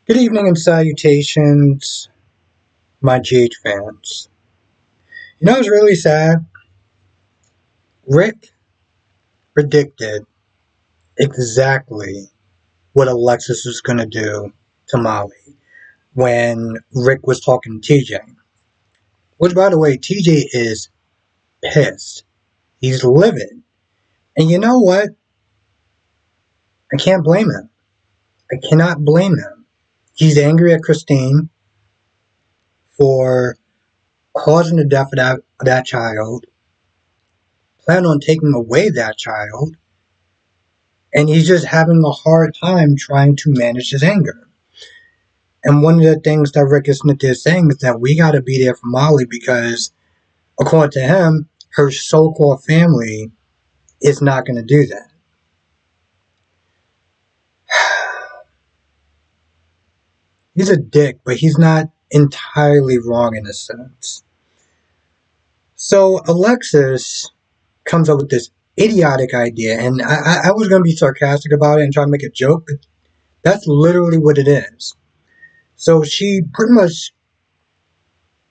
Good evening and salutations, my GH fans. It's really sad. Rick predicted exactly what Alexis was going to do to Molly when Rick was talking to TJ. Which, by the way, TJ is pissed. He's livid. And you know what? I can't blame him. I cannot blame him. He's angry at Christine for causing the death of that child, plan on taking away that child, and he's just having a hard time trying to manage his anger. And one of the things that Rick Smith is saying is that we got to be there for Molly because, according to him, her so-called family is not going to do that. He's a dick, but he's not entirely wrong in a sense. So Alexis comes up with this idiotic idea, and I was going to be sarcastic about it and try to make a joke, but that's literally what it is. So she pretty much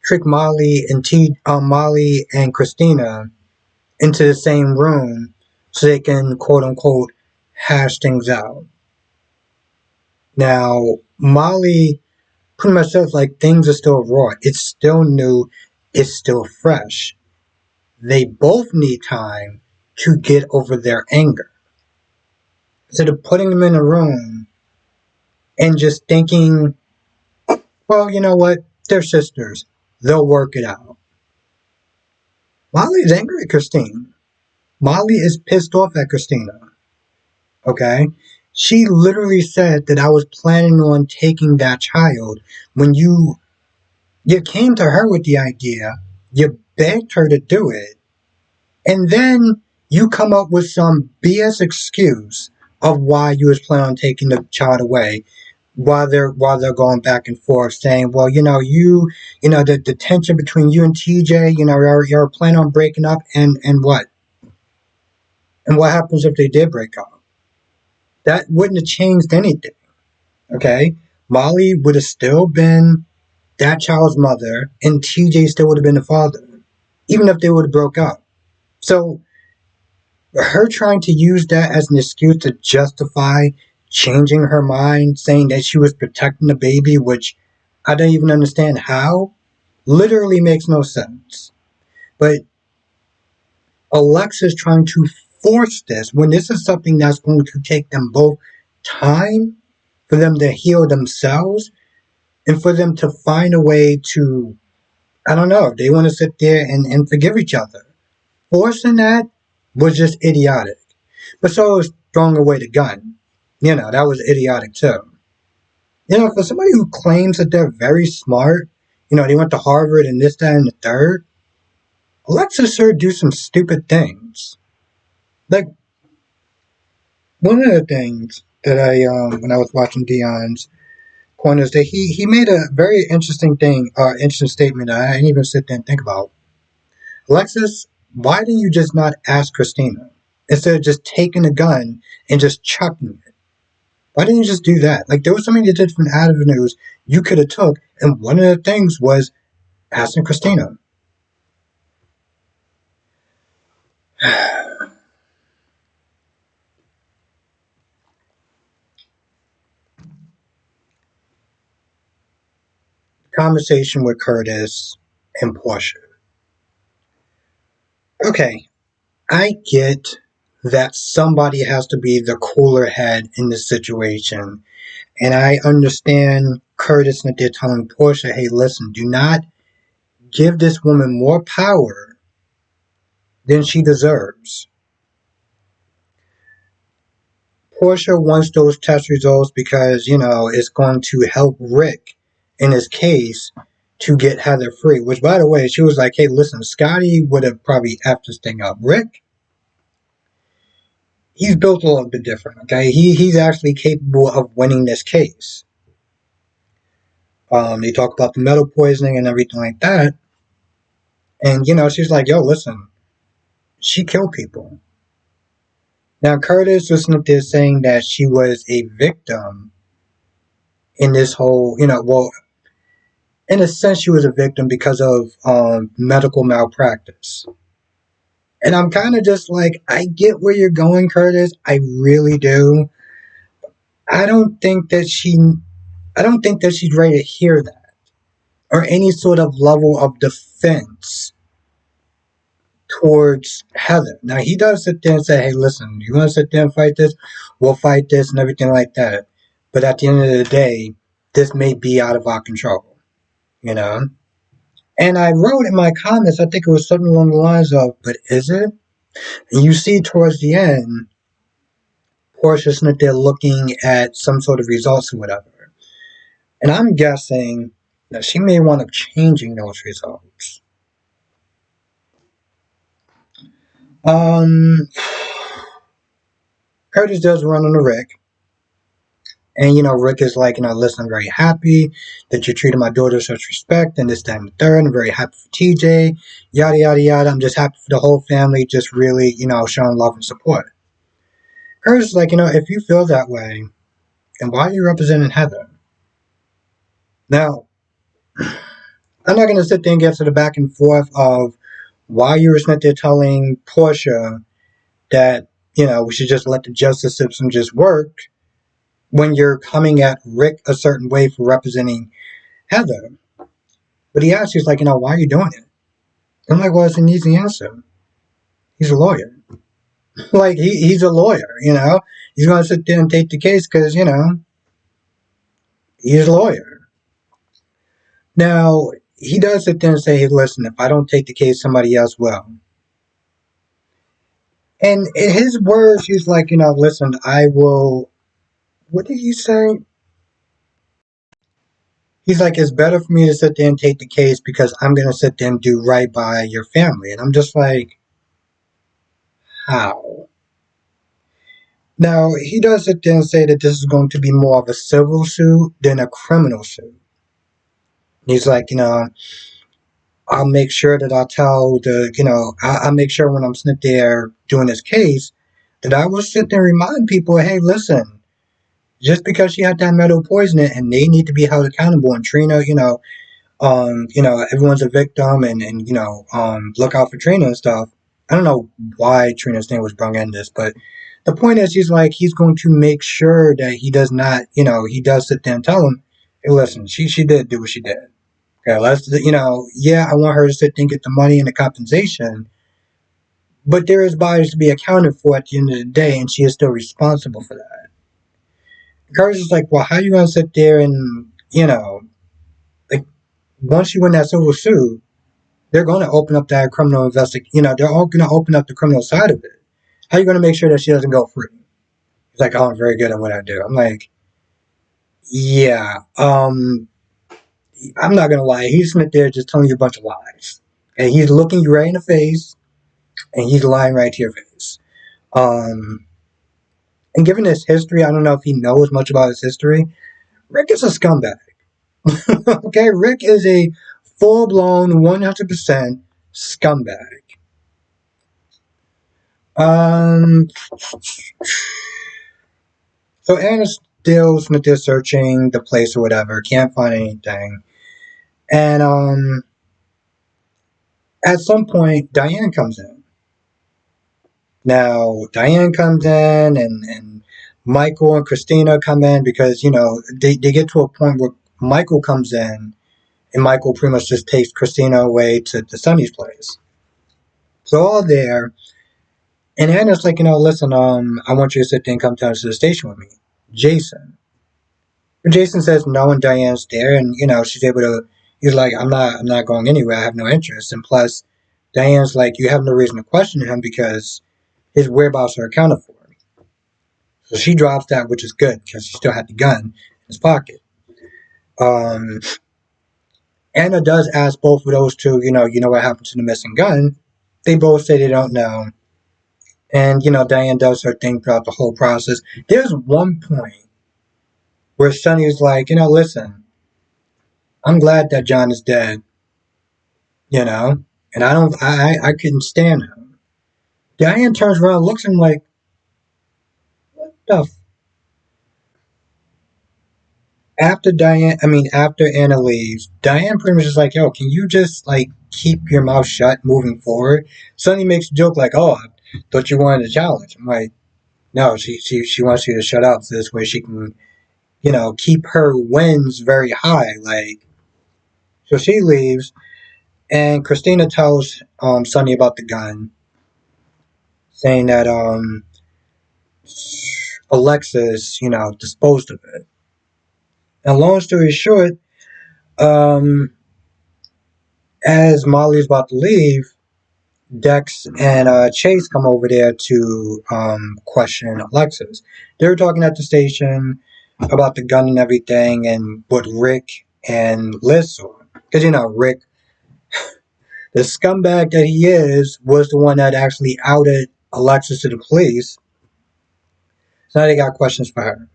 trick Molly and Christina into the same room so they can quote unquote hash things out. Now Molly pretty much says like things are still raw. It's still new. It's still fresh. They both need time to get over their anger. Instead of putting them in a room and just thinking, well, you know what? They're sisters. They'll work it out. Molly's angry at Christine. Molly is pissed off at Christina. Okay? She literally said that I was planning on taking that child when you came to her with the idea, you begged her to do it, and then you come up with some BS excuse of why you was planning on taking the child away while they're going back and forth saying, well, the tension between you and TJ, you're planning on breaking up and what? And what happens if they did break up? That wouldn't have changed anything. Okay? Molly would have still been that child's mother, and TJ still would have been the father, even if they would have broke up. So, her trying to use that as an excuse to justify changing her mind, saying that she was protecting the baby, which I don't even understand how, literally makes no sense. But Alexa's trying to force this when this is something that's going to take them both time for them to heal themselves and for them to find a way to, I don't know, they want to sit there and forgive each other. Forcing that was just idiotic. But so was throwing away the gun. That was idiotic too. For somebody who claims that they're very smart, they went to Harvard and this, that, and the third, Alexis sure do some stupid things. Like, one of the things that when I was watching Dion's point is that he made a very interesting statement that I didn't even sit there and think about. Alexis, why didn't you just not ask Christina instead of just taking a gun and just chucking it? Why didn't you just do that? Like, there was so many different avenues you could have took, and one of the things was asking Christina. Conversation with Curtis and Portia. Okay, I get that somebody has to be the cooler head in this situation, and I understand Curtis and they're telling Portia, hey, listen, do not give this woman more power than she deserves. Portia wants those test results because, it's going to help Rick in his case to get Heather free. Which, by the way, she was like, hey, listen, Scotty would have probably effed this thing up. Rick, he's built a little bit different, okay? He's actually capable of winning this case. They talk about the metal poisoning and everything like that. And, she's like, yo, listen, she killed people. Now, Curtis was up there saying that she was a victim in this whole, well, in a sense, she was a victim because of medical malpractice. And I'm kind of just like, I get where you're going, Curtis. I really do. I don't think that she, I don't think that she's ready to hear that or any sort of level of defense towards Heather. Now he does sit there and say, "Hey, listen, you want to sit there and fight this? We'll fight this and everything like that." But at the end of the day, this may be out of our control, you know. And I wrote in my comments, I think it was something along the lines of, "But is it?" And you see towards the end, Portia's not there looking at some sort of results or whatever. And I'm guessing that she may want up changing those results. Um, Curtis does run into Rick. And, Rick is like, listen, I'm very happy that you're treating my daughter with such respect and this, that, and the third. I'm very happy for TJ, yada, yada, yada. I'm just happy for the whole family, just really, showing love and support. Curtis is like, if you feel that way, then why are you representing Heather? Now, I'm not going to sit there and get to the back and forth of why you were sitting there telling Portia that, we should just let the justice system just work when you're coming at Rick a certain way for representing Heather. But he asks, he's like, why are you doing it? I'm like, well, it's an easy answer. He's a lawyer. Like, he's a lawyer, He's going to sit there and take the case because, he's a lawyer. Now, he does sit there and say, hey, listen, if I don't take the case, somebody else will. And in his words, he's like, listen, I will. What did he say? He's like, it's better for me to sit there and take the case because I'm going to sit there and do right by your family. And I'm just like, how? Now, he does sit there and say that this is going to be more of a civil suit than a criminal suit. He's like, I'll make sure that I'll tell I'll make sure when I'm sitting there doing this case that I will sit there and remind people, hey, listen, just because she had that metal poisoning and they need to be held accountable, and Trina, everyone's a victim and look out for Trina and stuff. I don't know why Trina's name was brung in this, but the point is he's going to make sure that he does not, he does sit there and tell him, hey, listen, she did do what she did. Okay, yeah, I want her to sit there and get the money and the compensation, but there is bodies to be accounted for at the end of the day, and she is still responsible for that. Curtis is like, well, how are you going to sit there and, like, once you win that civil suit, they're going to open up that criminal investigation. They're all going to open up the criminal side of it. How are you going to make sure that she doesn't go free? He's like, oh, I'm very good at what I do. I'm like, yeah, I'm not going to lie. He's sitting there just telling you a bunch of lies. And he's looking you right in the face, and he's lying right to your face. And given his history, I don't know if he knows much about his history. Rick is a scumbag. Okay, Rick is a full-blown 100% scumbag. So Anna's still they're searching the place or whatever, can't find anything. And at some point Diane comes in. Now Diane comes in and Michael and Christina come in because, they get to a point where Michael comes in and Michael pretty much just takes Christina away to Sonny's place. So all there. And Anna's like, listen, I want you to sit there and come down to the station with me. Jason. But Jason says no, and Diane's there, and she's able to. He's like, I'm not going anywhere. I have no interest, and plus, Diane's like, you have no reason to question him because his whereabouts are accounted for. So she drops that, which is good because she still had the gun in his pocket. Anna does ask both of those two, what happened to the missing gun. They both say they don't know. And, Diane does her thing throughout the whole process. There's one point where Sonny's like, listen, I'm glad that John is dead, and I couldn't stand him. Diane turns around, looks at him like, what the after Anna leaves, Diane pretty much is like, yo, can you just like keep your mouth shut moving forward? Sonny makes a joke like, oh, I thought you wanted a challenge. I'm like, no, she wants you to shut up so this way she can, keep her wins very high. Like, so she leaves, and Christina tells Sonny about the gun, saying that Alexis, disposed of it. And long story short, um, as Molly's about to leave, Dex and Chase come over there to question Alexis. They were talking at the station about the gun and everything, and what Rick and Liz saw. Because Rick, the scumbag that he is, was the one that actually outed Alexis to the police. So now they got questions for her.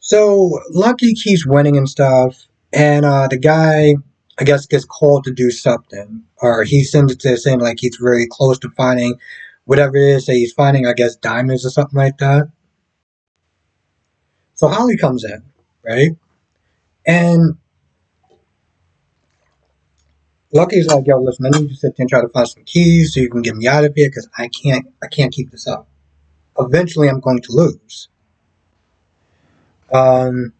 So Lucky keeps winning and stuff, and the guy, I guess, gets called to do something, or he sends it to saying like he's very close to finding whatever it is that he's finding. I guess diamonds or something like that. So Holly comes in, right, and Lucky's like, "Yo, listen, I need you to sit there and try to find some keys so you can get me out of here because I can't keep this up. Eventually, I'm going to lose." Um,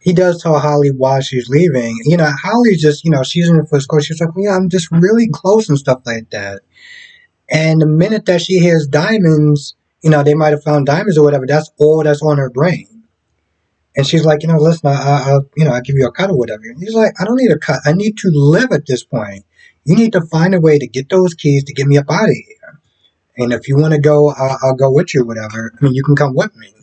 he does tell Holly why she's leaving. Holly's just, she's in the first course. She's like, well, yeah, I'm just really close and stuff like that. And the minute that she hears diamonds, they might have found diamonds or whatever, that's all that's on her brain. And she's like, listen, I'll give you a cut or whatever. And he's like, I don't need a cut. I need to live at this point. You need to find a way to get those keys to get me up out of here. And if you want to go, I'll go with you, whatever. I mean, you can come with me.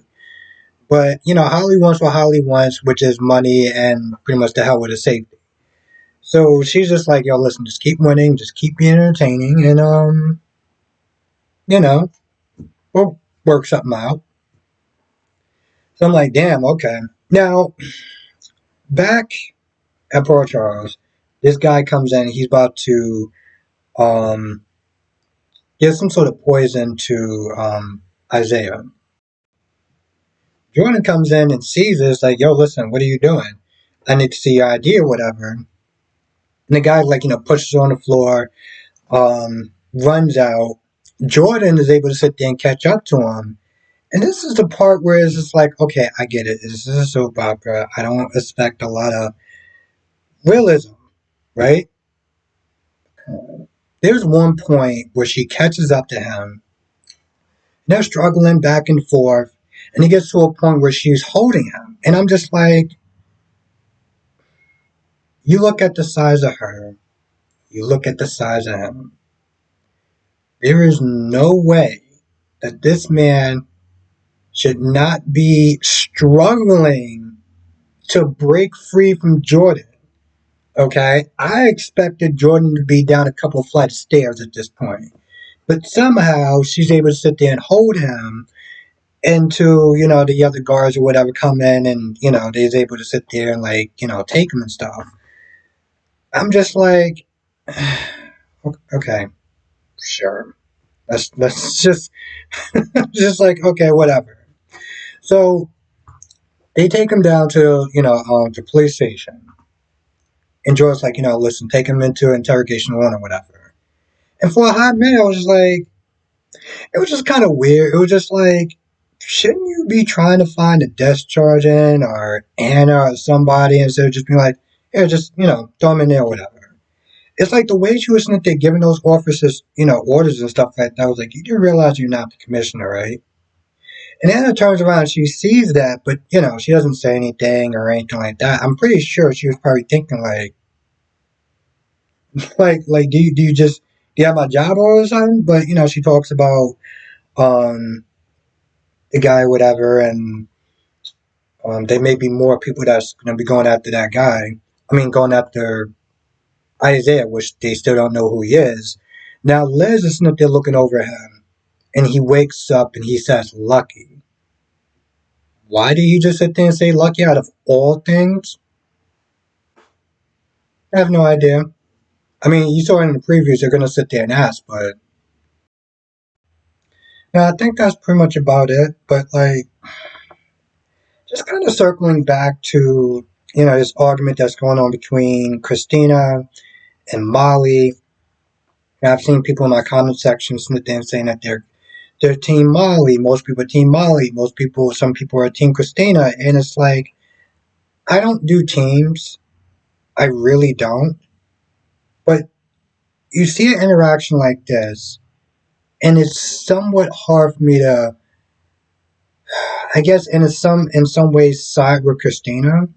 But, Holly wants what Holly wants, which is money and pretty much the hell with the safety. So she's just like, yo, listen, just keep winning, just keep being entertaining, and, you know, we'll work something out. So I'm like, damn, okay. Now, back at Port Charles, this guy comes in, he's about to, um, give some sort of poison to, Isaiah. Jordan comes in and sees this, like, yo, listen, what are you doing? I need to see your ID or whatever. And the guy, like, pushes her on the floor, runs out. Jordan is able to sit there and catch up to him. And this is the part where it's just like, okay, I get it. This is a soap opera. I don't expect a lot of realism, right? There's one point where she catches up to him. And they're struggling back and forth. And he gets to a point where she's holding him. And I'm just like, you look at the size of her. You look at the size of him. There is no way that this man should not be struggling to break free from Jordan. Okay? I expected Jordan to be down a couple of flights of stairs at this point. But somehow she's able to sit there and hold him into, the other guards or whatever come in and, they're able to sit there and like, take him and stuff. I'm just like, okay, sure. Let's just just like, okay, whatever. So they take him down to, the police station. And George's like, listen, take him into interrogation room or whatever. And for a hot minute, I was just like, it was just kind of weird. It was just like, shouldn't you be trying to find a desk sergeant or Anna or somebody instead of just being like, yeah, just, throw him in there or whatever. It's like the way she was sitting there giving those officers, orders and stuff like that. I was like, you do realize you're not the commissioner, right? And Anna turns around and she sees that, but, she doesn't say anything or anything like that. I'm pretty sure she was probably thinking like, do you have my job or something? But, she talks about, um, the guy or whatever, and, there may be more people that's going to be going after that guy. I mean, going after Isaiah, which they still don't know who he is. Now, Liz is sitting up there looking over him, and he wakes up and he says, Lucky. Why did he just sit there and say Lucky out of all things? I have no idea. I mean, you saw in the previews, they're going to sit there and ask, but yeah, I think that's pretty much about it. But, like, just kind of circling back to, this argument that's going on between Christina and Molly. And I've seen people in my comment section saying that they're Team Molly. Most people are Team Molly. Some people are Team Christina. And it's like, I don't do teams. I really don't. But you see an interaction like this, and it's somewhat hard for me to, I guess, in some ways, side with Christina,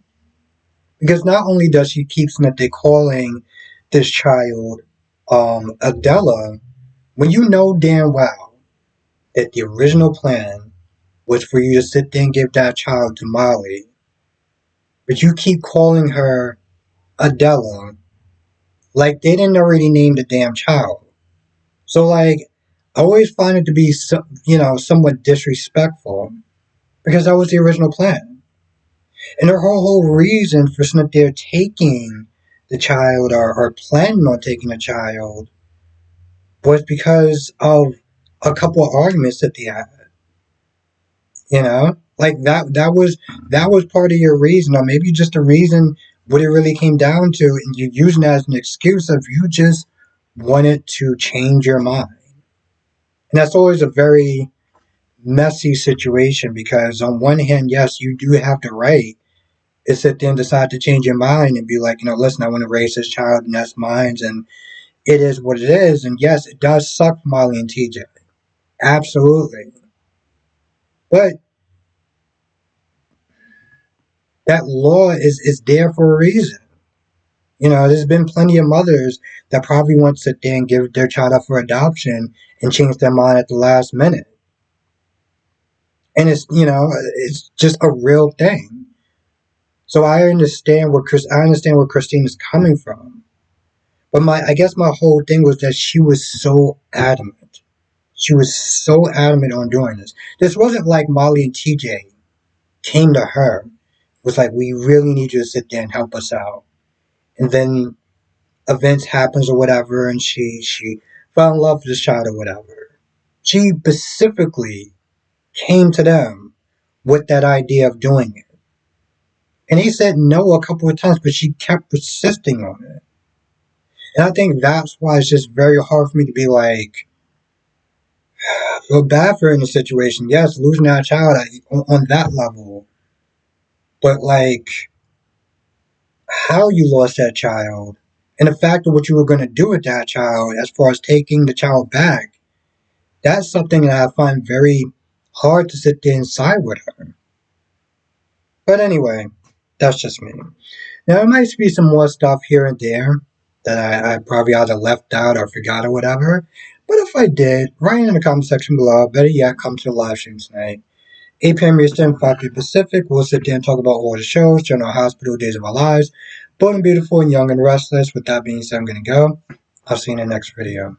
because not only does she keep calling this child Adela, when you know damn well that the original plan was for you to sit there and give that child to Molly, but you keep calling her Adela like they didn't already name the damn child. So like, I always find it to be somewhat disrespectful because that was the original plan. And her whole reason for Cynthia taking the child or planning on taking the child was because of a couple of arguments that they had. Like that was part of your reason, or maybe just a reason what it really came down to, and you using that as an excuse of you just wanted to change your mind. And that's always a very messy situation because on one hand, yes, you do have the right to sit there and decide to change your mind and be like, listen, I want to raise this child and that's mine, and it is what it is. And yes, it does suck for Molly and TJ. Absolutely. But that law is there for a reason. There's been plenty of mothers that probably want to sit there and give their child up for adoption and change their mind at the last minute. And it's just a real thing. So I understand where Christine is coming from. But I guess my whole thing was that she was so adamant. She was so adamant on doing this. This wasn't like Molly and TJ came to her. It was like, we really need you to sit there and help us out. And then events happens or whatever, and she fell in love with this child or whatever. She specifically came to them with that idea of doing it. And he said no a couple of times, but she kept persisting on it. And I think that's why it's just very hard for me to be like, feel bad for her in the situation. Yes, losing that child on that level. But like, how you lost that child, and the fact of what you were going to do with that child as far as taking the child back, that's something that I find very hard to sit there and side with her. But anyway, that's just me. Now, there might be some more stuff here and there that I probably either left out or forgot or whatever. But if I did, write in the comment section below. Better yet, come to the live stream tonight. 8 p.m. Eastern, 5 p.m. Pacific. We'll sit there and talk about all the shows, General Hospital, Days of Our Lives, Bold and Beautiful, and Young and Restless. With that being said, I'm going to go. I'll see you in the next video.